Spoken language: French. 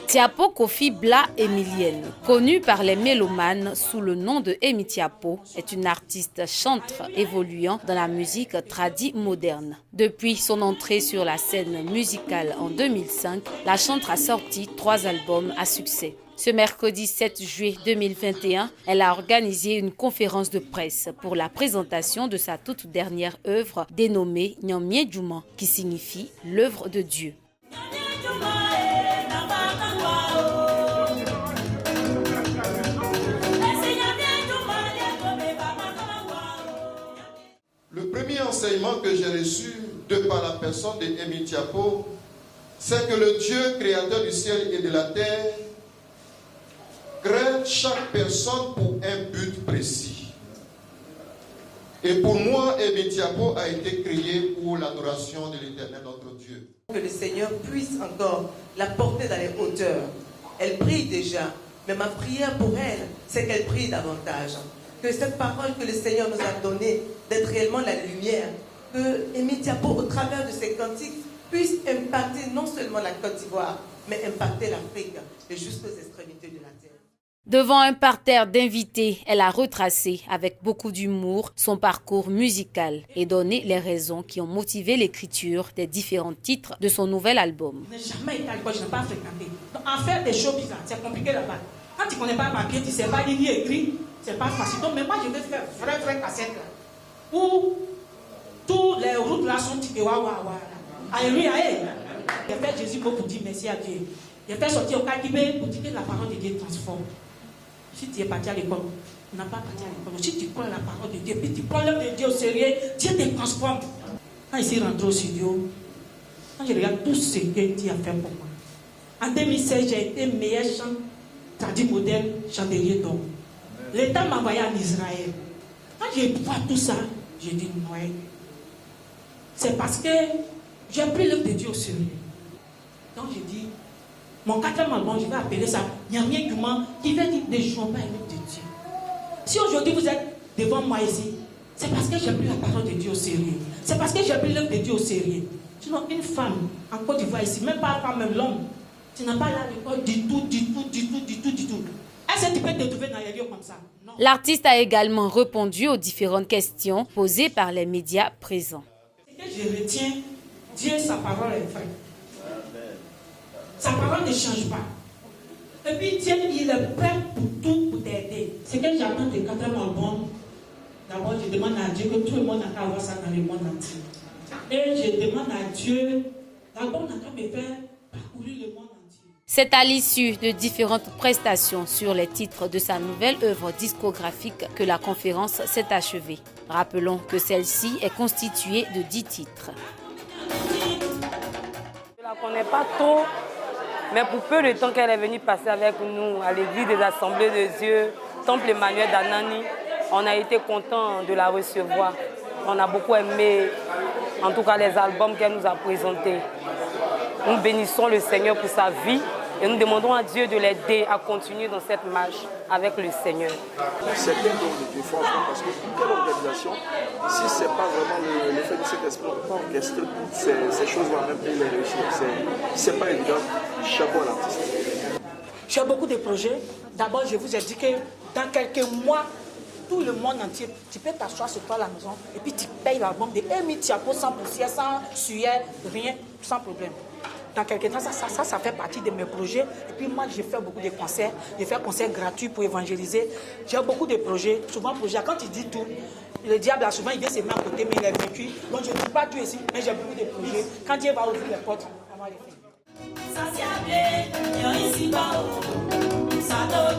Tiapo Kofi Bla Emilienne, connue par les mélomanes sous le nom de Emi Tiapo, est une artiste chantre évoluant dans la musique tradie moderne. Depuis son entrée sur la scène musicale en 2005, la chantre a sorti 3 albums à succès. Ce mercredi 7 juillet 2021, elle a organisé une conférence de presse pour la présentation de sa toute dernière œuvre dénommée Nyamye Djouma, qui signifie l'œuvre de Dieu. Le premier enseignement que j'ai reçu de par la personne de Emi Tiapo, c'est que le Dieu créateur du ciel et de la terre crée chaque personne pour un but précis. Et pour moi, Emi Tiapo a été créé pour l'adoration de l'Éternel notre Dieu. Que le Seigneur puisse encore la porter dans les hauteurs. Elle prie déjà, mais ma prière pour elle, c'est qu'elle prie davantage. Que cette parole que le Seigneur nous a donnée, d'être réellement la lumière, que Emi Tiapo, au travers de ses cantiques, puisse impacter non seulement la Côte d'Ivoire, mais impacter l'Afrique et jusqu'aux extrémités de la terre. Devant un parterre d'invités, elle a retracé avec beaucoup d'humour son parcours musical et donné les raisons qui ont motivé l'écriture des différents titres de son nouvel album. Je n'ai jamais été à l'école, je n'ai pas fréquenté. Donc, en faire des choses bizarres, c'est compliqué là-bas. Quand tu ne connais pas le papier, tu ne sais pas lire ni écrire, c'est pas facile. Donc, mais moi, je vais faire vrai cassette là. Où toutes les routes là sont tirées. Alléluia. J'ai fait Jésus pour dire merci à Dieu. J'ai fait sortir au Kadibé pour dire que la parole de Dieu transforme. Si tu es parti à l'école, tu n'as pas parti à l'école. Si tu crois la parole de Dieu, puis tu prends l'œuvre de Dieu au sérieux, Dieu te transforme. Quand je suis rentré au studio, quand je regarde tout ce que Dieu a fait pour moi. En 2016, j'ai été meilleur chant tradit moderne, chandelier d'or. L'État m'a envoyé en Israël. Quand j'ai vu tout ça, j'ai dit non. C'est parce que j'ai pris l'œuvre de Dieu au sérieux. Donc j'ai dit, mon 4e album, je vais appeler ça Nyamye Djouma, qui veut dire ne jouons pas l'œuvre de Dieu. Si aujourd'hui vous êtes devant moi ici, c'est parce que j'ai pris la parole de Dieu au sérieux. C'est parce que j'ai pris l'œuvre de Dieu au sérieux. Sinon, une femme en Côte d'Ivoire ici, même pas la femme, même l'homme, tu n'as pas là l'école du tout. Est-ce que tu peux te trouver dans les lieux comme ça? Non. L'artiste a également répondu aux différentes questions posées par les médias présents. Ce que je retiens, Dieu, sa parole est vraie. Sa parole ne change pas. Et puis Dieu, il est prêt pour tout, pour t'aider. Ce que j'attends des 4e albums, d'abord je demande à Dieu que tout le monde n'a qu'à avoir ça dans le monde entier. Et je demande à Dieu, d'abord n'a qu'à me faire parcourir le monde entier. C'est à l'issue de différentes prestations sur les titres de sa nouvelle œuvre discographique que la conférence s'est achevée. Rappelons que celle-ci est constituée de 10 titres. Je ne la connais pas trop, mais pour peu de temps qu'elle est venue passer avec nous à l'église des Assemblées de Dieu, Temple Emmanuel d'Anani, on a été content de la recevoir. On a beaucoup aimé, en tout cas, les albums qu'elle nous a présentés. Nous bénissons le Seigneur pour sa vie et nous demandons à Dieu de l'aider à continuer dans cette marche avec le Seigneur. C'est bien de Dieu fort parce que pour quelle organisation, si ce n'est pas vraiment le fait de cet esprit, on peut pas orchestrer toutes ces choses-là même pour les réussir. C'est pas évident. Chapeau à l'artiste. J'ai beaucoup de projets. D'abord, je vous ai dit que dans quelques mois, tout le monde entier, tu peux t'asseoir sur toi à la maison et puis tu payes l'album de Emi Tiapo sans poussière, sans sueur, rien, sans problème. Dans quelques temps, ça fait partie de mes projets. Et puis moi, j'ai fait beaucoup de concerts. J'ai fait concerts gratuits pour évangéliser. J'ai beaucoup de projets. Souvent, quand il dit tout, le diable, là, souvent, il vient se mettre à côté, mais il est vaincu. Donc, je ne dis pas tout ici, mais j'ai beaucoup de projets. Quand Dieu va ouvrir les portes, on va les faire. Ça c'est bien, ici ça doit